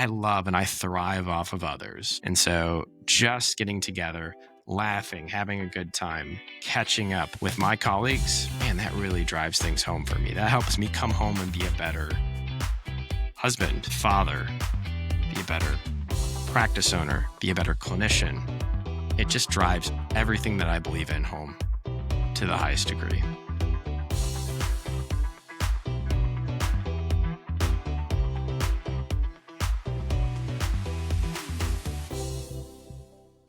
I love and I thrive off of others. And so just getting together, laughing, having a good time, catching up with my colleagues, man, that really drives things home for me. That helps me come home and be a better husband, father, be a better practice owner, be a better clinician. It just drives everything that I believe in home to the highest degree.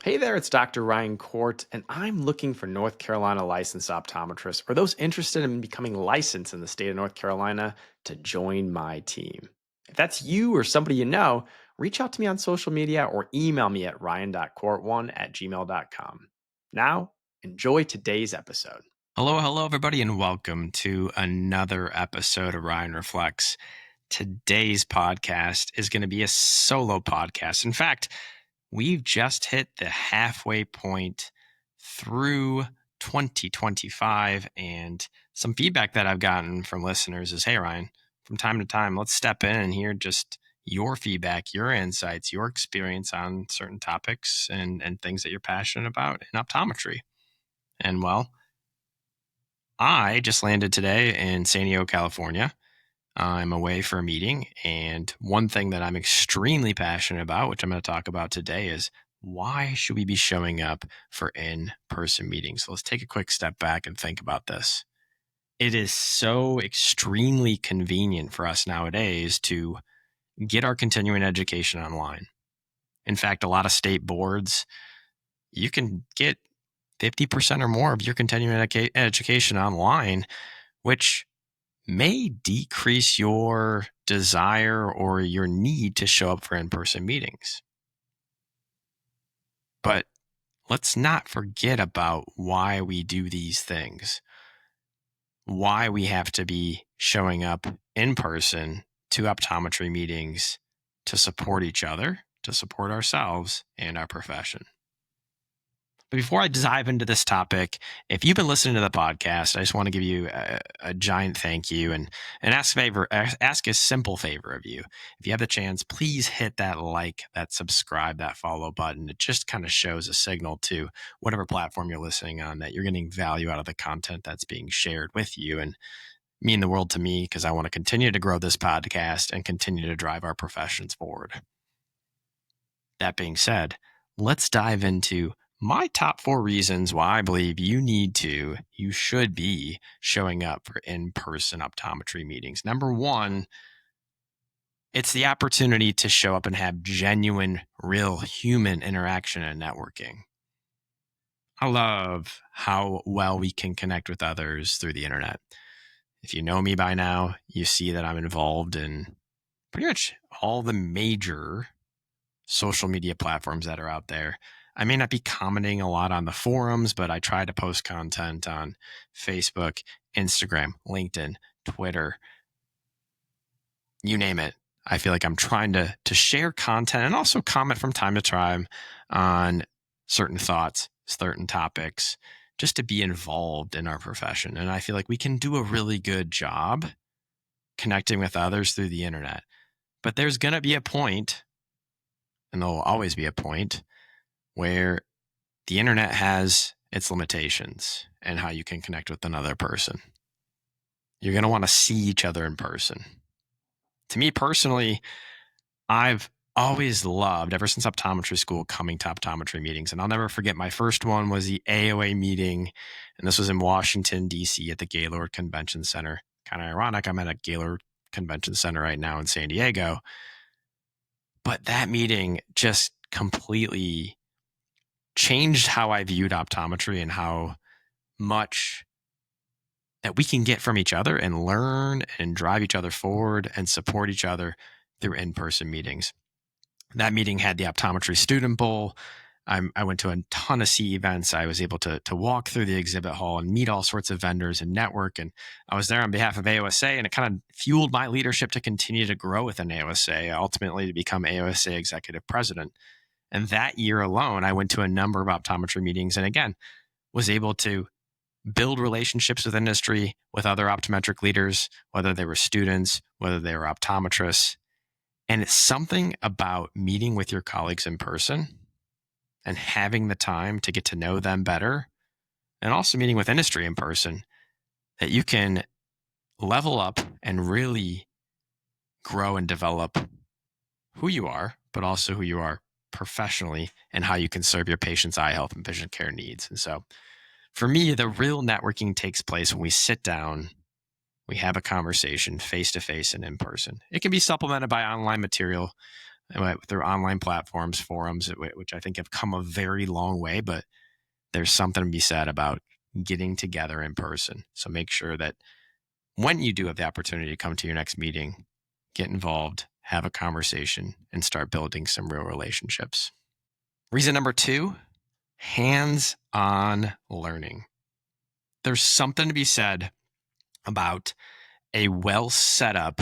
Hey there, it's Dr. Ryan Corte, and I'm looking for North Carolina licensed optometrists or those interested in becoming licensed in the state of North Carolina to join my team. If that's you or somebody you know, reach out to me on social media or email me at ryan.court1@gmail.com. Now, enjoy today's episode. Hello, everybody, and welcome to another episode of Ryan Reflects. Today's podcast is going to be a solo podcast. In fact, we've just hit the halfway point through 2025, and some feedback that I've gotten from listeners is, hey, Ryan, from time to time, let's step in and hear just your feedback, your insights, your experience on certain topics and things that you're passionate about in optometry. And well, I just landed today in San Diego, California. I'm away for a meeting, and one thing that I'm extremely passionate about, which I'm going to talk about today, is why should we be showing up for in-person meetings? So let's take a quick step back and think about this. It is so extremely convenient for us nowadays to get our continuing education online. In fact, a lot of state boards, you can get 50% or more of your continuing education online, which may decrease your desire or your need to show up for in-person meetings. But let's not forget about why we do these things, why we have to be showing up in person to optometry meetings to support each other, to support ourselves and our profession. But before I dive into this topic, if you've been listening to the podcast, I just want to give you a giant thank you and ask a simple favor of you. If you have the chance, please hit that like, that subscribe, that follow button. It just kind of shows a signal to whatever platform you're listening on that you're getting value out of the content that's being shared with you, and mean the world to me because I want to continue to grow this podcast and continue to drive our professions forward. That being said, let's dive into my top 4 reasons why I believe you should be showing up for in-person optometry meetings. Number 1, it's the opportunity to show up and have genuine, real human interaction and networking. I love how well we can connect with others through the internet. If you know me by now, you see that I'm involved in pretty much all the major social media platforms that are out there. I may not be commenting a lot on the forums, but I try to post content on Facebook, Instagram, LinkedIn, Twitter, you name it. I feel like I'm trying to share content and also comment from time to time on certain thoughts, certain topics, just to be involved in our profession. And I feel like we can do a really good job connecting with others through the internet. But there's going to be a point, and there'll always be a point, where the internet has its limitations and how you can connect with another person. You're going to want to see each other in person. To me personally, I've always loved, ever since optometry school, coming to optometry meetings. And I'll never forget, my first one was the AOA meeting, and this was in Washington, D.C. at the Gaylord Convention Center. Kind of ironic, I'm at a Gaylord Convention Center right now in San Diego. But that meeting just completely changed how I viewed optometry and how much that we can get from each other and learn and drive each other forward and support each other through in-person meetings. That meeting had the Optometry Student Bowl. I went to a ton of CE events. I was able to walk through the exhibit hall and meet all sorts of vendors and network. And I was there on behalf of AOSA, and it kind of fueled my leadership to continue to grow within AOSA, ultimately to become AOSA executive president. And that year alone, I went to a number of optometry meetings and again, was able to build relationships with industry, with other optometric leaders, whether they were students, whether they were optometrists. And it's something about meeting with your colleagues in person and having the time to get to know them better, and also meeting with industry in person, that you can level up and really grow and develop who you are, but also who you are professionally and how you can serve your patients' eye health and vision care needs. And so for me, the real networking takes place when we sit down, we have a conversation face to face and in person. It can be supplemented by online material through online platforms, forums, which I think have come a very long way, but there's something to be said about getting together in person. So make sure that when you do have the opportunity to come to your next meeting, get involved, have a conversation, and start building some real relationships. Reason number 2, hands-on learning. There's something to be said about a well set up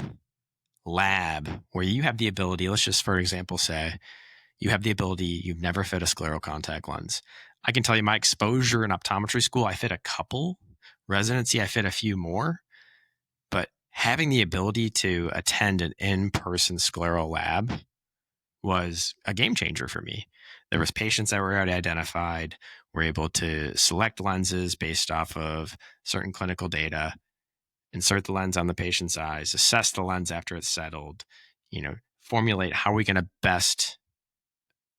lab where you have the ability, let's just for example say, you have the ability, you've never fit a scleral contact lens. I can tell you my exposure in optometry school, I fit a couple. Residency, I fit a few more. But having the ability to attend an in-person scleral lab was a game changer for me. There was patients that were already identified. We're able to select lenses based off of certain clinical data, insert the lens on the patient's eyes, assess the lens after it's settled, formulate how are we going to best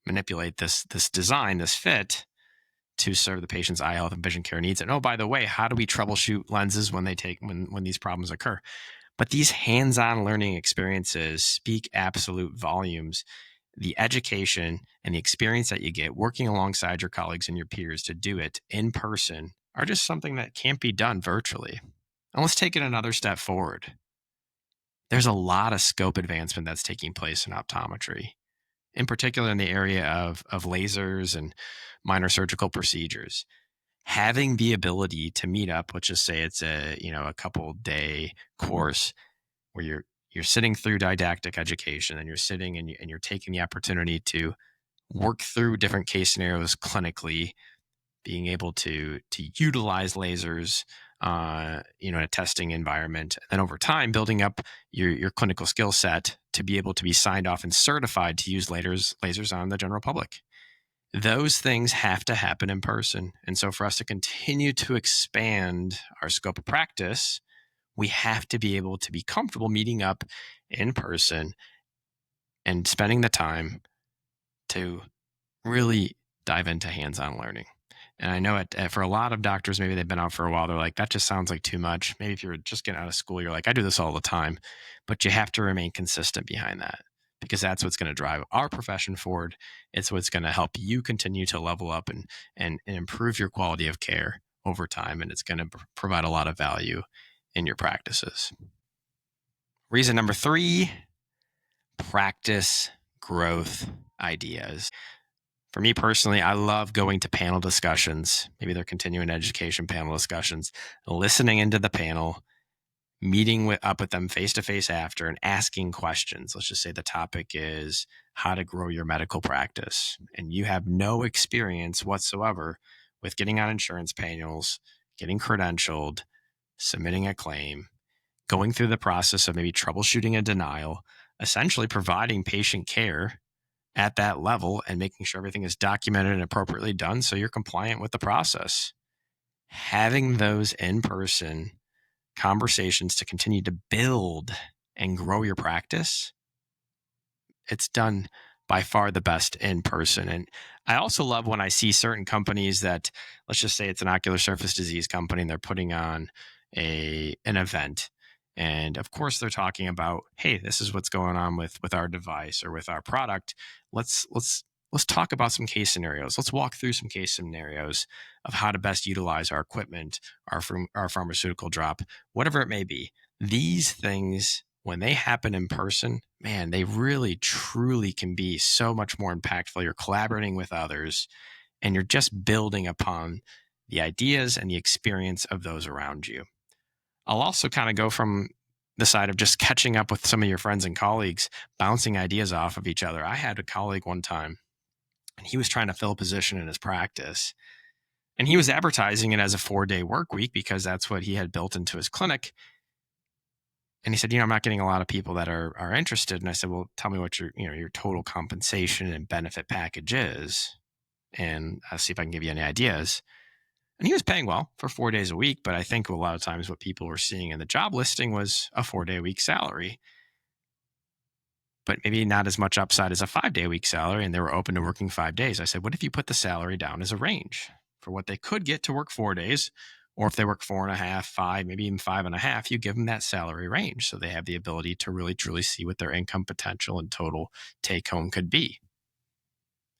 manipulate this design, this fit to serve the patient's eye health and vision care needs. And oh, by the way, how do we troubleshoot lenses when these problems occur? But these hands-on learning experiences speak absolute volumes. The education and the experience that you get working alongside your colleagues and your peers to do it in person are just something that can't be done virtually. And let's take it another step forward. There's a lot of scope advancement that's taking place in optometry, in particular in the area of lasers and minor surgical procedures. Having the ability to meet up, let's just say it's a couple day course where you're sitting through didactic education and you're sitting and you're taking the opportunity to work through different case scenarios clinically, being able to utilize lasers, in a testing environment, and then over time building up your clinical skill set to be able to be signed off and certified to use lasers on the general public. Those things have to happen in person. And so for us to continue to expand our scope of practice, we have to be able to be comfortable meeting up in person and spending the time to really dive into hands-on learning. And I know for a lot of doctors, maybe they've been out for a while, they're like, that just sounds like too much. Maybe if you're just getting out of school, you're like, I do this all the time. But you have to remain consistent behind that, because that's what's going to drive our profession forward. It's what's going to help you continue to level up and improve your quality of care over time. And it's going to provide a lot of value in your practices. Reason number 3, practice growth ideas. For me personally, I love going to panel discussions. Maybe they're continuing education panel discussions, listening into the panel, meeting up with them face to face after, and asking questions. Let's just say the topic is how to grow your medical practice, and you have no experience whatsoever with getting on insurance panels, getting credentialed, submitting a claim, going through the process of maybe troubleshooting a denial, essentially providing patient care at that level and making sure everything is documented and appropriately done so you're compliant with the process. Having those in-person conversations to continue to build and grow your practice, it's done by far the best in person. And I also love when I see certain companies that, let's just say it's an ocular surface disease company, and they're putting on an event. And of course they're talking about, hey, this is what's going on with our device or with our product. Let's talk about some case scenarios. Let's walk through some case scenarios of how to best utilize our equipment, our pharmaceutical drop, whatever it may be. These things, when they happen in person, man, they really truly can be so much more impactful. You're collaborating with others and you're just building upon the ideas and the experience of those around you. I'll also kind of go from the side of just catching up with some of your friends and colleagues, bouncing ideas off of each other. I had a colleague one time, and he was trying to fill a position in his practice, and he was advertising it as a 4-day work week because that's what he had built into his clinic. And he said, I'm not getting a lot of people that are interested. And I said, well, tell me what your total compensation and benefit package is, and I'll see if I can give you any ideas. And he was paying well for 4 days a week, but I think a lot of times what people were seeing in the job listing was a 4-day-a-week salary, but maybe not as much upside as a 5-day-a-week salary, and they were open to working 5 days. I said, what if you put the salary down as a range for what they could get to work 4 days, or if they work 4.5, 5, maybe even 5.5, you give them that salary range so they have the ability to really truly see what their income potential and total take home could be.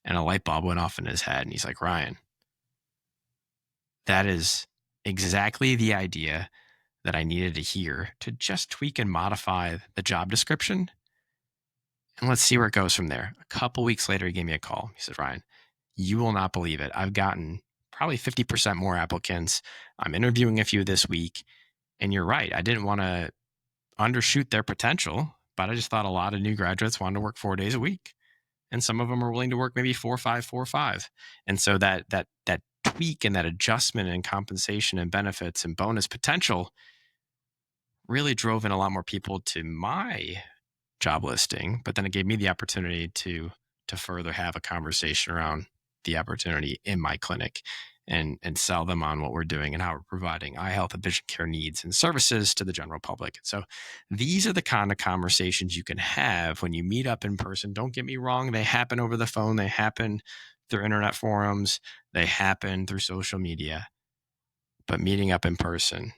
And a light bulb went off in his head, and he's like, Ryan, that is exactly the idea that I needed to hear to just tweak and modify the job description. And let's see where it goes from there. A couple weeks later, he gave me a call. He said, Ryan, you will not believe it. I've gotten probably 50% more applicants. I'm interviewing a few this week. And you're right. I didn't want to undershoot their potential, but I just thought a lot of new graduates wanted to work 4 days a week. And some of them are willing to work maybe 4-5, 4-5. And so that tweak and that adjustment in compensation and benefits and bonus potential really drove in a lot more people to my job listing, but then it gave me the opportunity to further have a conversation around the opportunity in my clinic and sell them on what we're doing and how we're providing eye health and vision care needs and services to the general public. So these are the kind of conversations you can have when you meet up in person. Don't get me wrong. They happen over the phone. They happen through internet forums. They happen through social media, but meeting up in person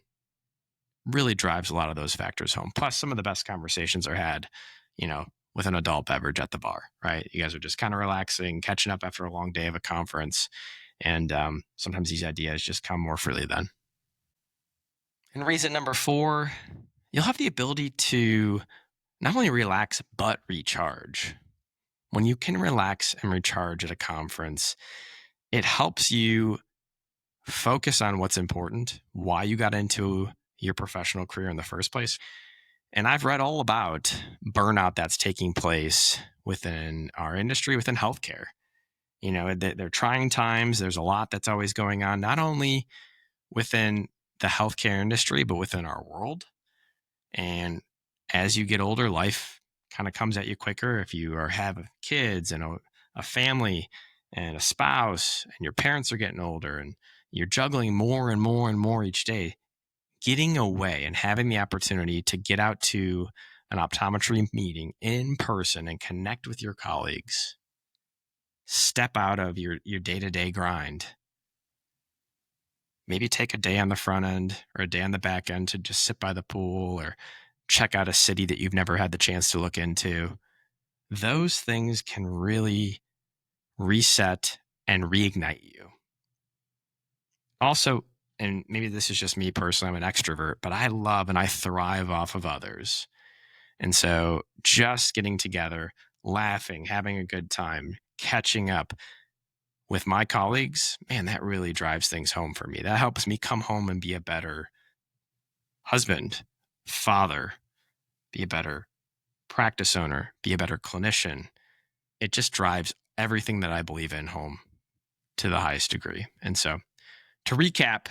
really drives a lot of those factors home. Plus, some of the best conversations are had, with an adult beverage at the bar, right? You guys are just kind of relaxing, catching up after a long day of a conference. And sometimes these ideas just come more freely then. And reason number 4, you'll have the ability to not only relax, but recharge. When you can relax and recharge at a conference, it helps you focus on what's important, why you got into your professional career in the first place. And I've read all about burnout that's taking place within our industry, within healthcare. They're trying times. There's a lot that's always going on, not only within the healthcare industry, but within our world. And as you get older, life kind of comes at you quicker. If you have kids and a family and a spouse, and your parents are getting older, and you're juggling more and more and more each day, getting away and having the opportunity to get out to an optometry meeting in person and connect with your colleagues, step out of your day-to-day grind, maybe take a day on the front end or a day on the back end to just sit by the pool or check out a city that you've never had the chance to look into. Those things can really reset and reignite you. Also, and maybe this is just me personally, I'm an extrovert, but I love and I thrive off of others. And so just getting together, laughing, having a good time, catching up with my colleagues, man, that really drives things home for me. That helps me come home and be a better husband, father, be a better practice owner, be a better clinician. It just drives everything that I believe in home to the highest degree. And so to recap,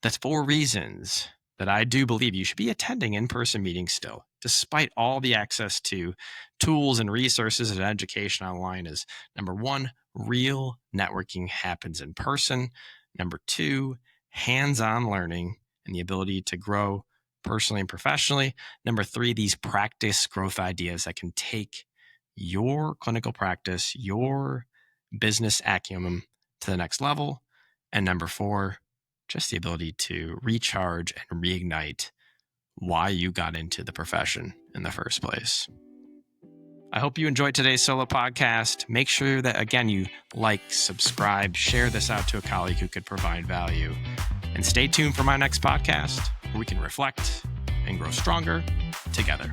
that's 4 reasons that I do believe you should be attending in-person meetings still, despite all the access to tools and resources and education online. Is number 1, real networking happens in person. Number 2, hands-on learning and the ability to grow personally and professionally. Number 3, these practice growth ideas that can take your clinical practice, your business acumen to the next level. And number 4, just the ability to recharge and reignite why you got into the profession in the first place. I hope you enjoyed today's solo podcast. Make sure that, again, you like, subscribe, share this out to a colleague who could provide value. And stay tuned for my next podcast where we can reflect and grow stronger together.